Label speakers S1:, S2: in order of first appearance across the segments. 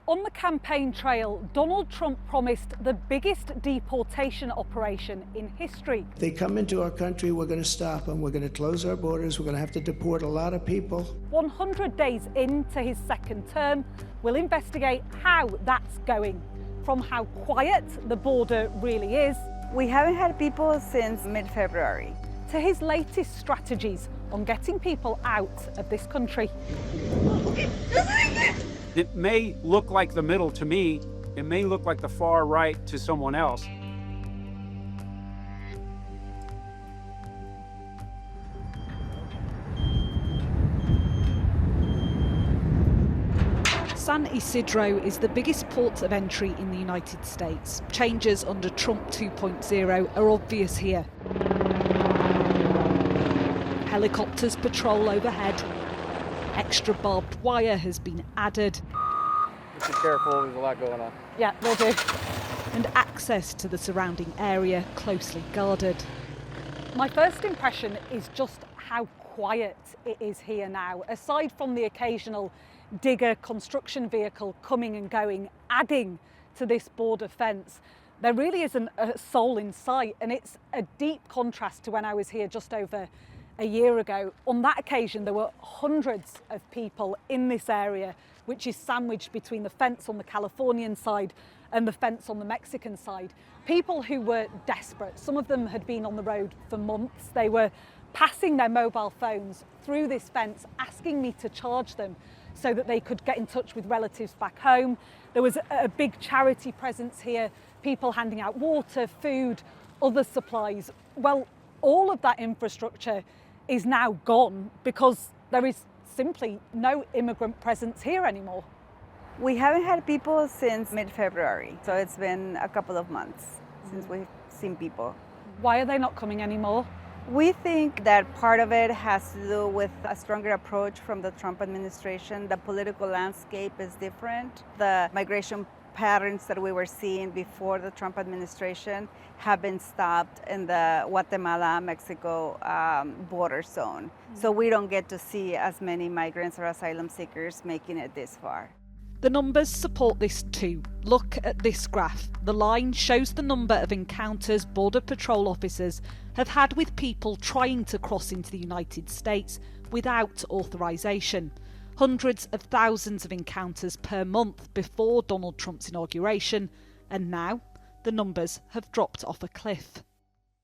S1: On the campaign trail, Donald Trump promised the biggest deportation operation in history.
S2: They come into our country, we're going to stop them, we're going to close our borders, we're going to have to deport a lot of people. 100
S1: days into his second term, we'll investigate how that's going. From how quiet the border really is.
S3: We haven't had people since mid-February.
S1: To his latest strategies on getting people out of this country.
S4: It may look like the middle to me, it may look like the far right to someone else.
S1: San Ysidro is the biggest port of entry in the United States. Changes under Trump 2.0 are obvious here. Helicopters patrol overhead. Extra barbed wire has been added.
S5: Just be careful, there's a lot going on.
S1: Yeah, will do. And access to the surrounding area closely guarded. My first impression is just how quiet it is here now. Aside from the occasional digger construction vehicle coming and going, adding to this border fence, there really isn't a soul in sight, and it's a deep contrast to when I was here just over a year ago. On that occasion, there were hundreds of people in this area, which is sandwiched between the fence on the Californian side and the fence on the Mexican side. People who were desperate. Some of them had been on the road for months. They were passing their mobile phones through this fence, asking me to charge them so that they could get in touch with relatives back home. There was a big charity presence here, people handing out water, food, other supplies. Well, all of that infrastructure is now gone because there is simply no immigrant presence here anymore.
S3: We haven't had people since mid-February, so it's been a couple of months since we've seen people.
S1: Why are they not coming anymore?
S3: We think that part of it has to do with a stronger approach from the Trump administration. The political landscape is different. The migration patterns that we were seeing before the Trump administration have been stopped in the Guatemala-Mexico border zone. So we don't get to see as many migrants or asylum seekers making it this far.
S1: The numbers support this too. Look at this graph. The line shows the number of encounters Border Patrol officers have had with people trying to cross into the United States without authorisation. Hundreds of thousands of encounters per month before Donald Trump's inauguration, and now the numbers have dropped off a cliff.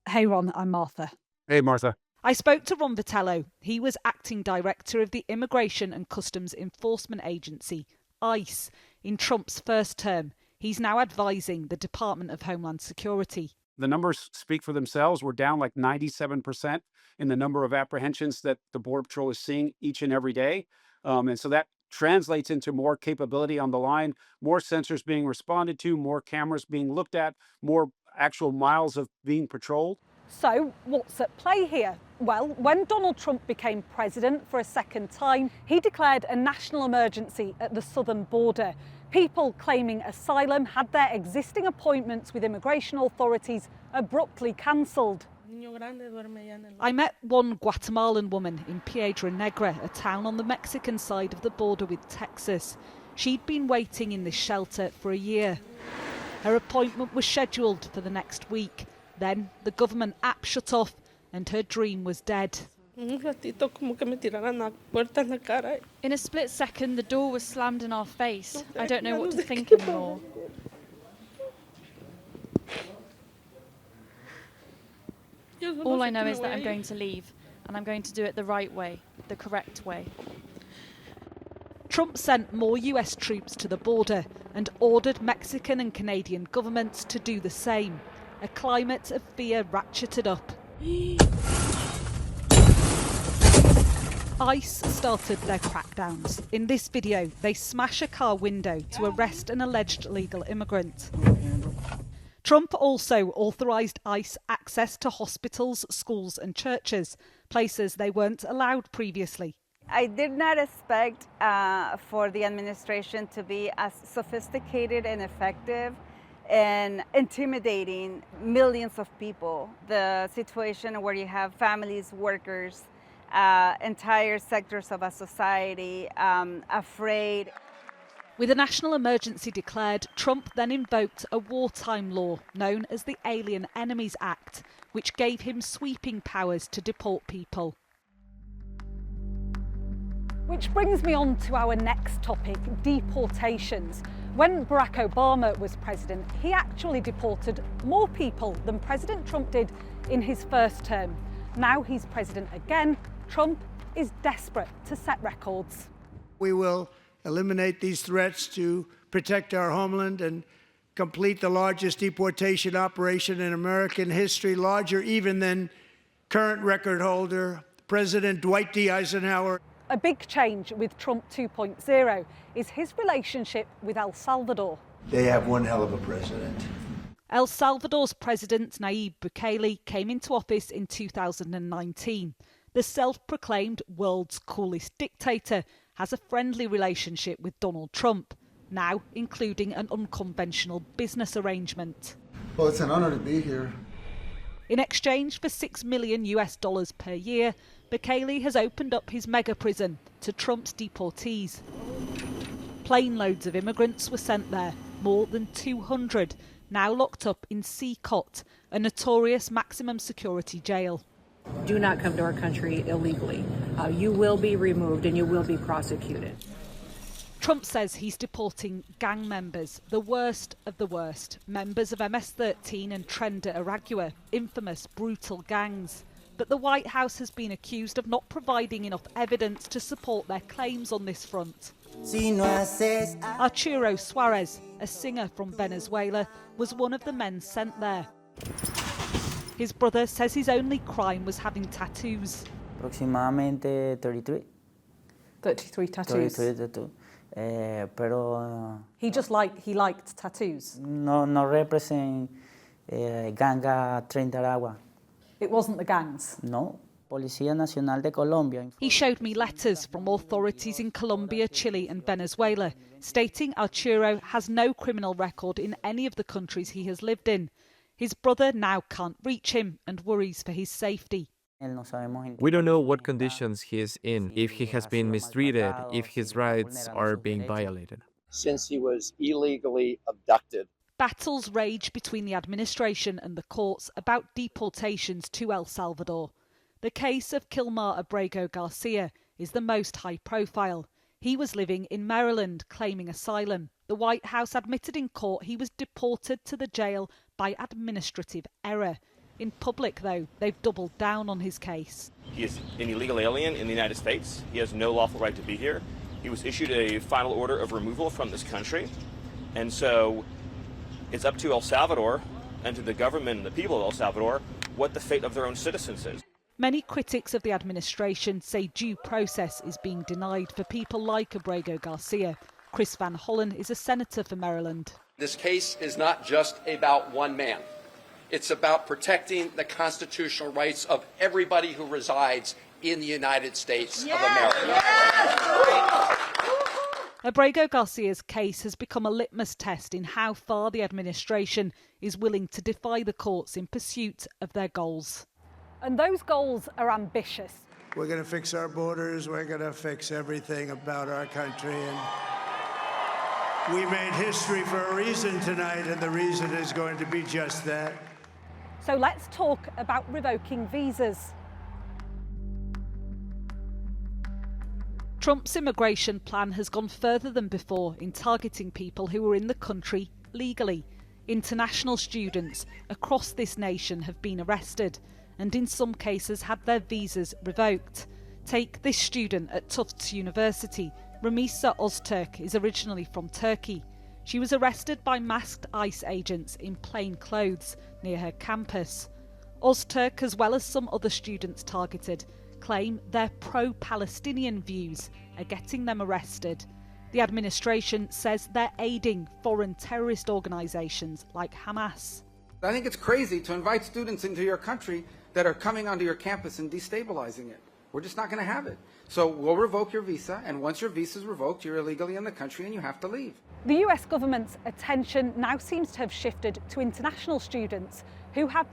S1: Hey Ron, I'm Martha.
S4: Hey Martha.
S1: I spoke to Ron Vitello. He was acting director of the Immigration and Customs Enforcement Agency, ICE, in Trump's first term. He's now advising the Department of Homeland Security.
S4: The numbers speak for themselves. We're down like 97% in the number of apprehensions that the Border Patrol is seeing each and every day. And so that translates into more capability on the line, more sensors being responded to, more cameras being looked at, more actual miles of being patrolled.
S1: So what's at play here? Well, when Donald Trump became president for a second time, he declared a national emergency at the southern border. People claiming asylum had their existing appointments with immigration authorities abruptly cancelled. I met one Guatemalan woman in Piedra Negra, a town on the Mexican side of the border with Texas. She'd been waiting in this shelter for a year. Her appointment was scheduled for the next week. Then the government app shut off and her dream was dead.
S6: In a split second, the door was slammed in our face. I don't know what to think anymore. All I know is that I'm going to leave, and I'm going to do it the right way, the correct way.
S1: Trump sent more US troops to the border and ordered Mexican and Canadian governments to do the same. A climate of fear ratcheted up. ICE started their crackdowns. In this video, they smash a car window to arrest an alleged illegal immigrant. Trump also authorised ICE access to hospitals, schools and churches, places they weren't allowed previously.
S3: I did not expect for the administration to be as sophisticated and effective in intimidating millions of people. The situation where you have families, workers, entire sectors of a society afraid.
S1: With a national emergency declared, Trump then invoked a wartime law known as the Alien Enemies Act, which gave him sweeping powers to deport people. Which brings me on to our next topic, deportations. When Barack Obama was president, he actually deported more people than President Trump did in his first term. Now he's president again, Trump is desperate to set records.
S2: We will eliminate these threats to protect our homeland and complete the largest deportation operation in American history, larger even than current record holder, President Dwight D. Eisenhower.
S1: A big change with Trump 2.0 is his relationship with El Salvador.
S2: They have one hell of a president.
S1: El Salvador's president, Nayib Bukele, came into office in 2019. The self-proclaimed world's coolest dictator has a friendly relationship with Donald Trump, now including an unconventional business arrangement.
S7: Well, it's an honor to be here.
S1: In exchange for $6 million per year, Bukele has opened up his mega prison to Trump's deportees. Plane loads of immigrants were sent there, more than 200, now locked up in CCOT, a notorious maximum security jail.
S8: Do not come to our country illegally. You will be removed and you will be prosecuted.
S1: Trump says he's deporting gang members, the worst of the worst, members of MS-13 and Tren de Aragua, infamous brutal gangs. But the White House has been accused of not providing enough evidence to support their claims on this front. Arturo Suarez, a singer from Venezuela, was one of the men sent there. His brother says his only crime was having tattoos.
S9: Aproximadamente 33.
S1: 33 tattoos.
S9: 33 tattoos. Pero
S1: He liked tattoos.
S9: no represent ganga Tren de Aragua.
S1: It wasn't the gangs.
S9: No. Policía Nacional de Colombia.
S1: He showed me letters from authorities in Colombia, Chile and Venezuela, stating Arturo has no criminal record in any of the countries he has lived in. His brother now can't reach him and worries for his safety.
S10: We don't know what conditions he is in, if he has been mistreated, if his rights are being violated.
S5: Since he was illegally abducted.
S1: Battles rage between the administration and the courts about deportations to El Salvador. The case of Kilmar Abrego Garcia is the most high profile. He was living in Maryland claiming asylum. The White House admitted in court he was deported to the jail by administrative error. In public, though, they've doubled down on his case.
S11: He is an illegal alien in the United States. He has no lawful right to be here. He was issued a final order of removal from this country. And so it's up to El Salvador and to the government and the people of El Salvador what the fate of their own citizens is.
S1: Many critics of the administration say due process is being denied for people like Abrego Garcia. Chris Van Hollen is a senator for Maryland.
S12: This case is not just about one man. It's about protecting the constitutional rights of everybody who resides in the United States of America.
S1: Abrego Garcia's case has become a litmus test in how far the administration is willing to defy the courts in pursuit of their goals. And those goals are ambitious.
S2: We're going to fix our borders. We're going to fix everything about our country. And we made history for a reason tonight, and the reason is going to be just that.
S1: So let's talk about revoking visas. Trump's immigration plan has gone further than before in targeting people who are in the country legally. International students across this nation have been arrested and in some cases had their visas revoked. Take this student at Tufts University. Ramisa Ozturk is originally from Turkey. She was arrested by masked ICE agents in plain clothes near her campus. Ozturk, as well as some other students targeted, claim their pro-Palestinian views are getting them arrested. The administration says they're aiding foreign terrorist organisations like Hamas.
S7: I think it's crazy to invite students into your country that are coming onto your campus and destabilizing it. We're just not going to have it. So we'll revoke your visa, and once your visa is revoked, you're illegally in the country and you have to leave.
S1: The US government's attention now seems to have shifted to international students who have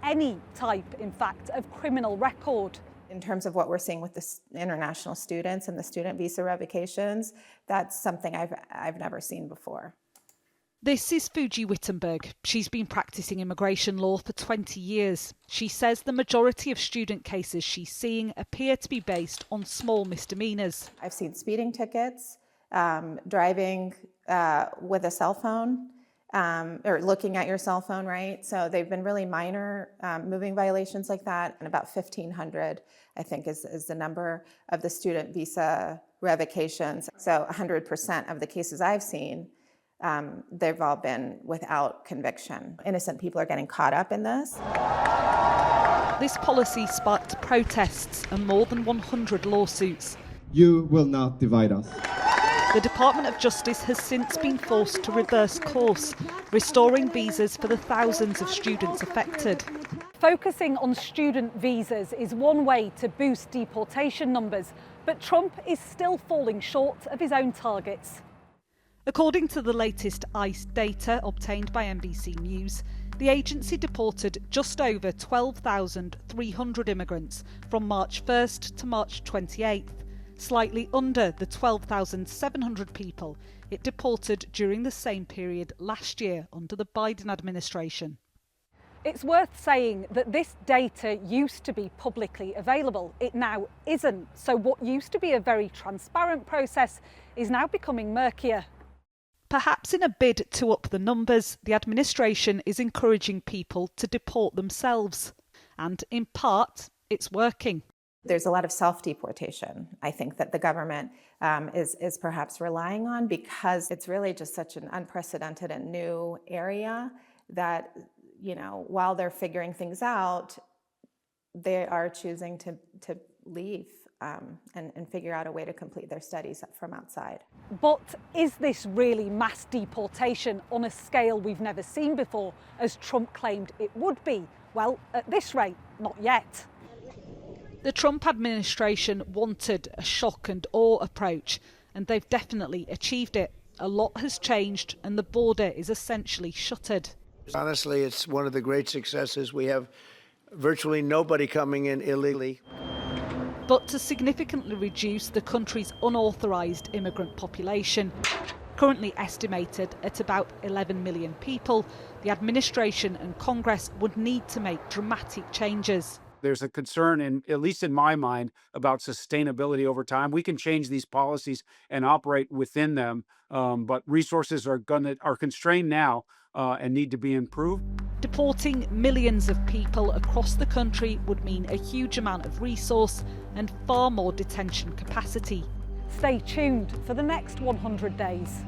S1: any type, in fact, of criminal record.
S13: In terms of what we're seeing with the international students and the student visa revocations, that's something I've never seen before.
S1: This is Fuji Wittenberg. She's been practicing immigration law for 20 years. She says the majority of student cases she's seeing appear to be based on small misdemeanors.
S13: I've seen speeding tickets, driving with a cell phone, or looking at your cell phone, right? So they've been really minor moving violations like that. And about 1,500, I think, is the number of the student visa revocations. So 100% of the cases I've seen, they've all been without conviction. Innocent people are getting caught up in this.
S1: This policy sparked protests and more than 100 lawsuits.
S14: You will not divide us.
S1: The Department of Justice has since been forced to reverse course, restoring visas for the thousands of students affected. Focusing on student visas is one way to boost deportation numbers, but Trump is still falling short of his own targets. According to the latest ICE data obtained by NBC News, the agency deported just over 12,300 immigrants from March 1st to March 28th, slightly under the 12,700 people it deported during the same period last year under the Biden administration. It's worth saying that this data used to be publicly available. It now isn't. So what used to be a very transparent process is now becoming murkier. Perhaps in a bid to up the numbers, the administration is encouraging people to deport themselves. And in part, it's working.
S13: There's a lot of self-deportation, I think, that the government is perhaps relying on, because it's really just such an unprecedented and new area that, you know, while they're figuring things out, they are choosing to leave and figure out a way to complete their studies from outside.
S1: But is this really mass deportation on a scale we've never seen before, as Trump claimed it would be? Well, at this rate, not yet. The Trump administration wanted a shock and awe approach, and they've definitely achieved it. A lot has changed, and the border is essentially shuttered.
S2: Honestly, it's one of the great successes. We have virtually nobody coming in illegally.
S1: But to significantly reduce the country's unauthorised immigrant population, currently estimated at about 11 million people, the administration and Congress would need to make dramatic changes.
S4: There's a concern, at least in my mind, about sustainability over time. We can change these policies and operate within them, but resources are constrained now and need to be improved.
S1: Deporting millions of people across the country would mean a huge amount of resource and far more detention capacity. Stay tuned for the next 100 days.